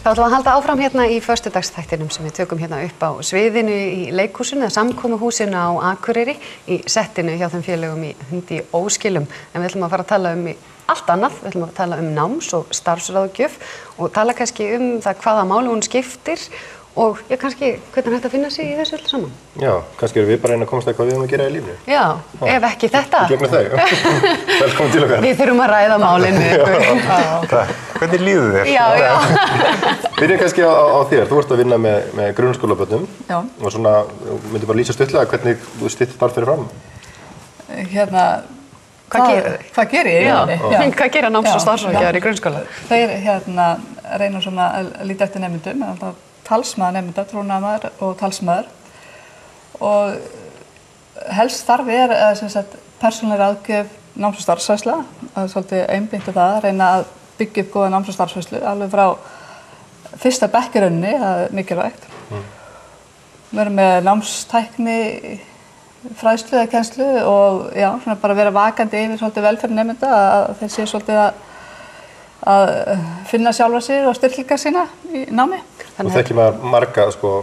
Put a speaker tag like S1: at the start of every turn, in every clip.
S1: Þá ætlum við að halda áfram hérna í föstudagsþættinum sem við tökum hérna upp á sviðinu í leikhúsinu eða samkomuhúsinu á Akureyri í settinu hjá þeim félögum í Hundi Óskilum. En við ætlum að fara að tala um allt annað, við ætlum að tala um náms- og starfsráðgjöf og tala kannski það hvaða máli hún skiptir og kannski hvernig hægt að finna sig í þessu öllu saman.
S2: Já, kannski erum við bara að komast að hvað við höfum að gera í lífinu.
S1: Já, ef ekki þetta.
S2: Í gegnum þau. Velkomin til okkar.
S1: Við þurfum að ræða málin við ykkur.
S2: Hvernig líður þér?
S1: Já.
S2: Byrjum kannski á þér. Þú ert að vinna með grunnskólabörnum.
S3: Já.
S2: Og svona, myndir bara lýsa stuttlega hvernig þú styttir starf fyrir fram.
S1: Hvað gerir þið?
S3: Já.
S1: Hvað gera náms- og starfsráðgjafar í grunnskóla?
S3: Þeir reyna svona að líta eftir nemendum, talsmaður nemenda, trúnaðarmaður og talsmaður. Og helst þarf persónuleg ráðgjöf náms- og starfsfræðsla. Það er svolítið einbeint það, reyna að byggja upp góða náms- og starfsfræðslu, alveg frá fyrsta bekk í rauninni, það er mikilvægt. Við erum með námstækni, fræðslu eða kennslu og já, svona bara vera vakandi yfir svolítið velferð nemenda að þeir séu svolítið að finna sjálfa sig og styrkleika sína í námi.
S2: Og þekkir maður marga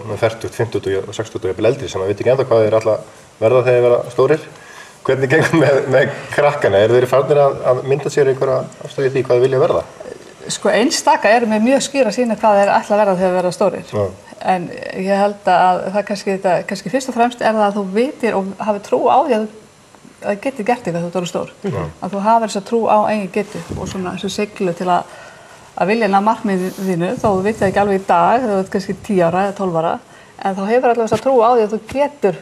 S2: með 40, 50 og 60 og jafnvel eldri sem maður veit ekki ennþá hvað þeir alltaf verða þegar þeir verða stórir. Hvernig gengur með krakkana? Eru þeir farnir að mynda sér einhverja afstæði í því hvað þeir vilja verða?
S3: Einstaka eru með mjög skýra sína hvað þeir ætla að verða þegar þeir verða stórir.
S2: Já.
S3: En ég held að það kannski fyrst og fremst það að þú vitir og hafi trú á því að það geti gert eitthvað þú verður stór. Að þú hafir þessa trú á eigin getu og svona þessu siglu til að vilja ná markmiðinu þínu, þó þú vitið ekki alveg í dag, þú ert kannski 10 ára eða 12 ára, en þá hefur allavega þessa trú á því að þú getur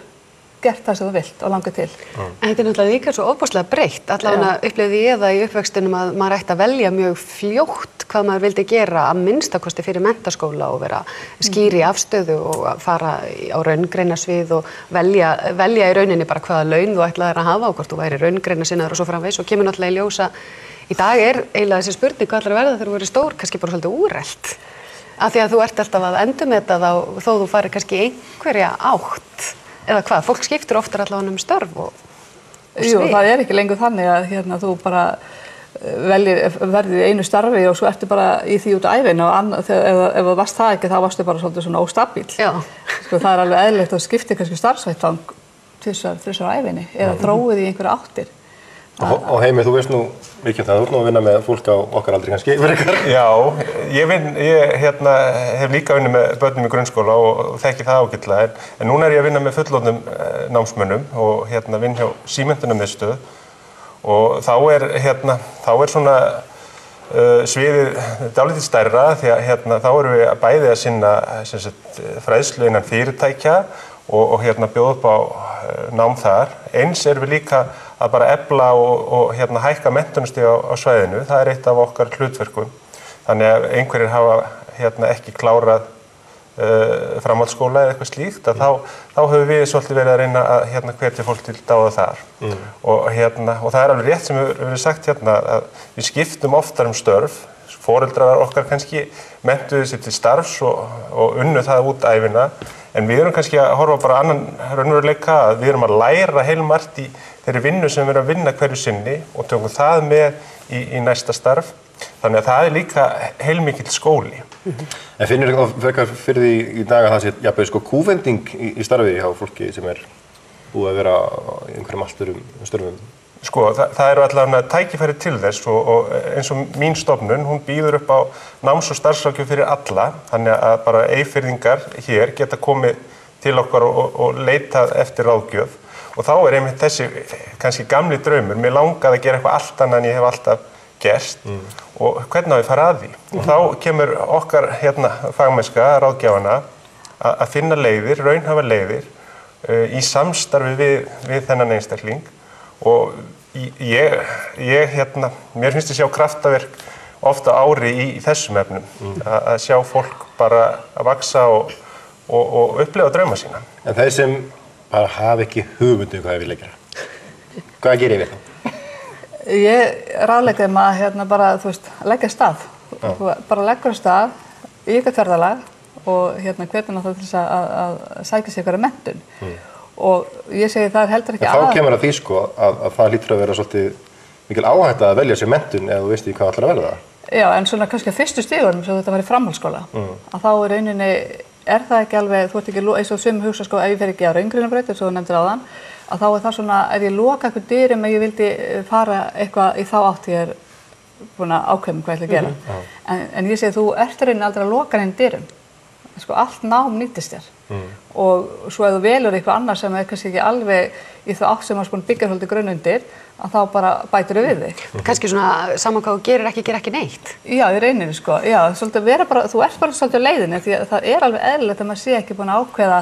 S3: gert það sem þú vilt og langar til.
S1: En þetta náttúrulega líka svo ofboðslega breytt. Allavega upplifði ég það í uppvextinum að maður ætti að velja mjög fljótt hvað maður vildi gera að minnstakosti fyrir menntaskóla og vera skýr í afstöðu og fara á raungreinasvið og velja í rauninni bara hvaða laun þú ætlaðir að hafa og hvort þú væri raungreinasinnaður og svo framvegis og kemur náttúrulega í ljósa. Í dag er eiginlega þessi spurning hvað ætlar að verða þegar þú verður stór, kannski bara svolítið úrelt. Af því að þú ert alltaf að endurmeta þá þó þú farir kannski einhverja átt. Eða hvað? Fólk skiptir oftar allavega störf og svið.
S3: Jú, það er ekki lengur þannig að þú bara verðir í einu starfi og svo ertu bara í því út af ævina og ef þú varst það ekki þá varstu bara svolítið svona óstabíl.
S1: Já.
S3: Það er alveg eðlilegt að skipta kannski starfsvettvang 2-3 á ævinni eða þróið í einhverja áttir.
S2: Og Heimir, þú veist nú mikið það, þú ert nú að vinna með fólk á okkar aldri kannski, frekar?
S4: Já, ég hef líka unnið með börnum í grunnskóla og þekki það ágætlega, en núna er ég að vinna með fullorðnum námsmönnum og vinn hjá Símenntunarmiðstöð og þá er svona sviðið dálítið stærra því að þá erum við bæði að sinna fræðslu innan fyrirtækja og bjóða upp á nám þar. Eins erum við líka að bara efla og hækka menntunarstig á svæðinu. Það er eitt af okkar hlutverkum. Þannig að einhverjir hafa ekki klárað framhaldsskóla eða eitthvað slíkt, að þá höfum við svolítið verið að reyna að hvetja fólk til dáða þar. Og það er alveg rétt sem við verið sagt að við skiptum oftar störf. Foreldrar okkar kannski menntuðu sér til starfs og unnu það út ævina, en við erum kannski að horfa bara annan raunveruleika að við erum að læra heilmargt í þeirri vinnu sem við erum að vinna hverju sinni og tökum það með í næsta starf. Þannig að það er líka heilmikill skóli.
S2: En finnur þú fyrir því í dag að það sé jafnveg kúvending í starfi hjá fólki sem er búið að vera í einhverjum allt öðrum störfum?
S4: Það eru allavega tækifæri til þess og eins og mín stofnun, hún býður upp á náms- og starfsráðgjöf fyrir alla, þannig að bara Eyfirðingar hér geta komið til okkar og leitað eftir ráðgjöf. Og þá er einmitt þessi kannski gamli draumur, mér langaði að gera eitthvað allt annað en ég hef alltaf gert og hvernig á ég fara að því. Og þá kemur okkar fagmennska, ráðgjafana, að finna leiðir, raunhæfar leiðir í samstarfi við þennan einstakling. Og mér finnst að sjá kraftaverk ofta ári í þessum efnum, að sjá fólk bara að vaksa og upplifa drauma sína.
S2: En þeir sem bara hafa ekki hugmyndu hvað þeir vilja gera, hvað gerir við þá?
S3: Ég ráðlegg þeim að bara, leggja af stað. Bara leggur af stað í eitthvað ferðalag og hvernig þá til þess að sækja sér einhverja menntun. Og ég segi það er heldur ekki
S2: þá kemur að því að það hlýtur að vera svolítið mikil áhætta að velja sér menntun ef þú veist ekki hvað ætlar að verða.
S3: Já, en svona kannski að fyrstu stígunum sem þetta var í framhaldsskóla, að þá í rauninni það ekki alveg, þú ert ekki, eins og sumir hugsa sko, ef ég fer ekki á raungreinabraut, eins og þú nefndir áðan, að þá það svona, ef ég loka einhver dyrum að ég vildi fara eitthvað í þá átt ég búin að ákveða hvað ég ætla að gera. En ég segi, þú ert í rauninni aldrei að loka neinn dyrum. Sko, allt nám nýtist þér. Og svo ef þú velur eitthvað annað sem kannski ekki alveg í þá átt sem að byggja svolítið grunn undir, að þá bara bætir við þig.
S1: Kannski svona saman hvað þú gerir ekki neitt.
S3: Já, í rauninni sko. Já, svolítið vera bara, þú ert bara svolítið á leiðinni því að það alveg eðlilegt að maður sé ekki búin að ákveða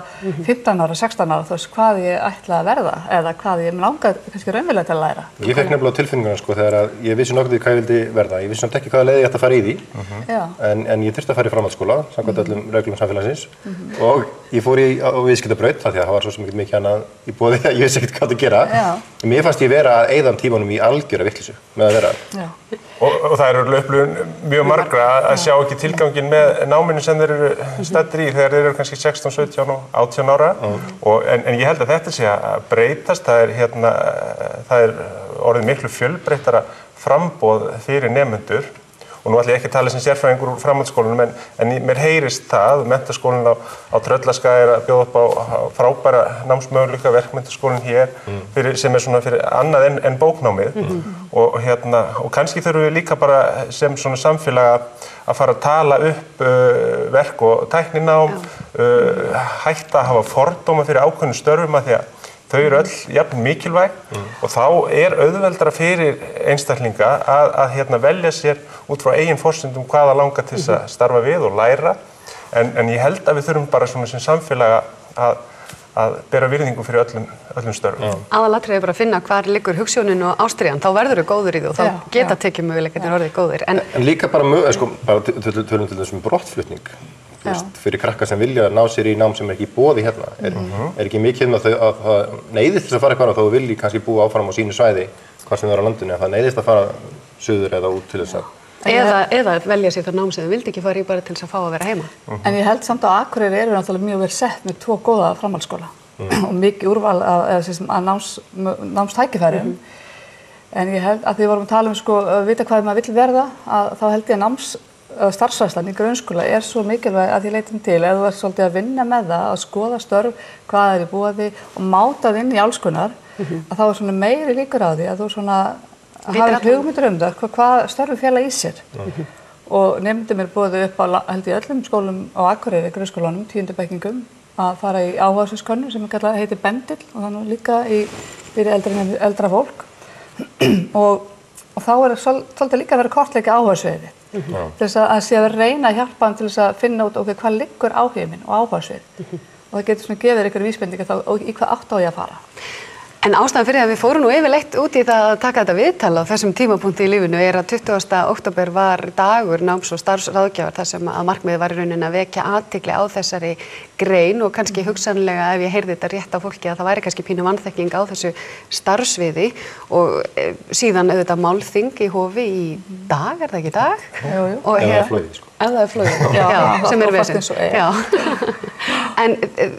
S3: 15 ára, 16 ára, þú veist, hvað ég ætla að verða eða hvað ég langar kannski raunverulega til að læra. Ég
S2: fekk nefnilega á tilfinninguna sko þegar að ég vissi nokkuð hvað ég vildi verða. Ég vissi samt ekki hvaða leið ég ætti að fara í því. En ég þurfti að fara í framhaldsskóla, samkvæmt öllum reglum samfélagsins. Og ég fór á viðskiptabraut af því að það var svo sem mikið annað í boði að ég vissi ekkert hvað að gera. Mér fannst ég vera að eyða tímanum í algjöra vitleysu með að vera.
S4: Og það eru upplifun mjög margra að sjá ekki tilganginn með náminu sem þeir eru staddir í þegar þeir eru kannski 16, 17 og 18 ára. En ég held að þetta sé að breytast. Það er orðið miklu fjölbreyttara framboð fyrir nemendur. Og nú ætla ég ekki að tala sem sérfræðingur úr framhaldsskólanum, en mér heyrist það, menntaskólinn á Tröllaskaga að bjóða upp á frábæra námsmöguleika, verkmenntaskólinn hér, sem svona fyrir annað en bóknámið. Og kannski þurfum við líka bara sem svona samfélag að fara að tala upp verk- og tækninám, hætta að hafa fordóma fyrir ákveðnum störfum að því að þau eru öll jafn mikilvæg og þá auðveldara fyrir einstaklinga að velja sér út frá eigin forsendum hvaða langar til að starfa við og læra. En ég held að við þurfum bara svona sem samfélag að bera virðingu fyrir öllum störfum.
S1: Aðalatriði bara að finna hvar liggur hugsjónin og ástríðan, þá verður þau góður í því og þá geta tekið möguleikarnir orðið góðir. En
S2: líka bara tölum til þessum brottflutning. Fyrir krakka sem vilja ná sér í nám sem ekki í boði hérna. Er ekki mikið að það neyðist þess að fara eitthvað og þá vilji kannski búa áfram á sínu svæði hvað sem það er á landinu, að það neyðist að fara suður eða út til þess að...
S1: Eða velja sér það nám sem þau vildi ekki fara í bara til þess að fá að vera heima.
S3: En ég held samt að Akureyri eru náttúrulega mjög vel sett með 2 góða framhaldsskóla og mikið úrval að námstækifærum. En ég held að því við vorum að tala sko, vita hvað maður vill verða, þá held ég að starfsfræðslan í grunnskóla svo mikilvæg að því leitum til ef þú ert svolítið að vinna með það, að skoða störf, hvað í boði og máta það inn í alls konar, að þá svona meiri líkur á því að þú svona hafið hugmyndir það, hvað störfi fela í sér. Og nemendum boðið upp á held ég öllum skólum á Akureyri, grunnskólanum, 10. bekkingum, að fara í áhugasviðskönnu sem heitir Bendill og þannig líka fyrir eldra fólk. Og þá svolítið líka að vera kortleika áhugasviði. Til þess að sé að reyna að hjálpa hann til þess að finna út hvað liggur áhuginn minn og áhugasvið. Og það getur svona gefið ykkur vísbendingar þá í hvað átt á ég að fara.
S1: En ástæðan fyrir að við fórum nú yfirleitt út í það að taka þetta viðtal á þessum tímapunkti í lífinu er að 20. október var dagur náms- og starfsráðgjafar þar sem að markmiðið var í rauninni að vekja athygli á þessari grein og kannski hugsanlega ef ég heyrði þetta rétt á fólki að það væri kannski pínu vanþekking á þessu starfsviði og síðan auðvitað málþing í Hofi í dag, er það ekki í dag?
S3: Jú.
S1: Og
S2: ef það er flogið sko.
S1: Ef það er flogið, já, sem er vesinn. En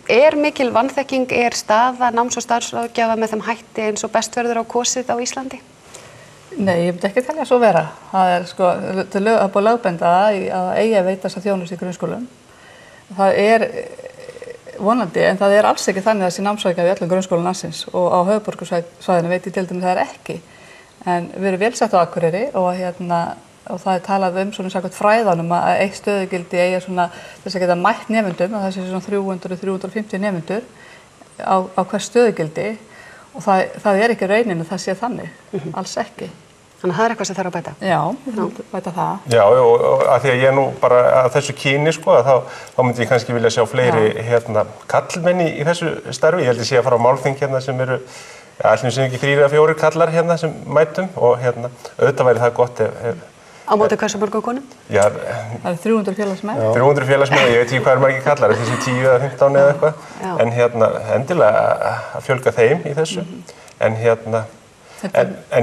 S1: er mikil vanþekking, staða náms- og starfsráðgjafa með þeim hætti eins og best verður á kosið á Íslandi?
S3: Nei, ég myndi ekki telja svo vera. Það er sko, það er búið lögbenda að eigi að veita þessa þjónustu í grunnskólum. Það er vonandi, en það er alls ekki þannig að þessi námsráðgjafi í öllum grunnskólum landsins og á höfuðborgarsvæðinu veit ég til dæmis það er ekki. En við erum vel sett á Akureyri og það er talað svona samkvæmt fræðanum að eitt stöðugildi eigi svona þess að geta mætt nemendum, að það sé svona 300-350 nemendur á hver stöðugildi og það er ekki raunin að það sé þannig, alls ekki.
S1: Þannig að það er eitthvað sem þarf að bæta?
S3: Já, við þurfum að bæta það.
S4: Já, og að því að ég nú bara að þessu kyni sko, þá myndi ég kannski vilja sjá fleiri kallmenni í þessu starfi. Ég held að sé að fara á málþing sem eru allir sem ekki 3 eða 4 kallar sem mætum og auðvitað væri það gott ef
S1: Á móti hversu mörgum konum?
S4: Já,
S3: það er 300 félagsmenn.
S4: 300 félagsmenn, ég veit ekki hvað margir kallar, þessi 10 eða 15 eða eitthvað. En endilega að fjölga þeim í þessu. En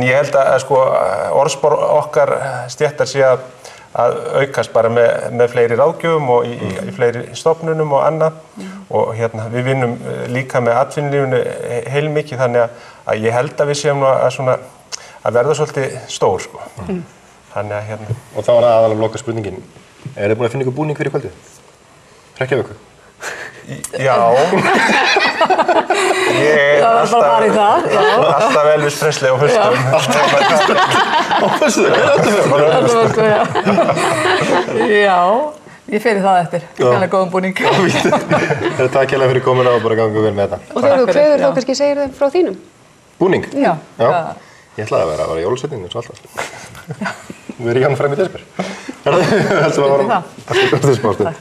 S4: ég held að sko, orðspor okkar stéttar sé að aukast bara með fleiri ráðgjöfum og í fleiri stofnunum og annað. Og við vinnum líka með atvinnulífinu heilmikið þannig að ég held að við séum nú að verða svolítið stór sko. Þannig að hérna...
S2: Og þá var það aðalega loka spurningin. Þið búin að finna ykkur búning fyrir kvöldið? Hrekkjavöku?
S4: Já. Ég
S3: Það var bara farið í það, já.
S4: Alltaf Elvis Presley á föstum.
S2: Á föstudag?
S3: Öllu, já. Já, ég fer í það eftir. Þannig góðum búning.
S2: Takk hérlega fyrir komuna og bara ganga vel með þetta.
S1: Og þegar þú kveður þá kannski segir þeim frá þínum?
S2: Búning?
S3: Já.
S2: Ég ætlaði að vera jólasveinninn eins og alltaf. Við erum í gang fram í desember. Heldum að varum. Takk fyrir smá stund.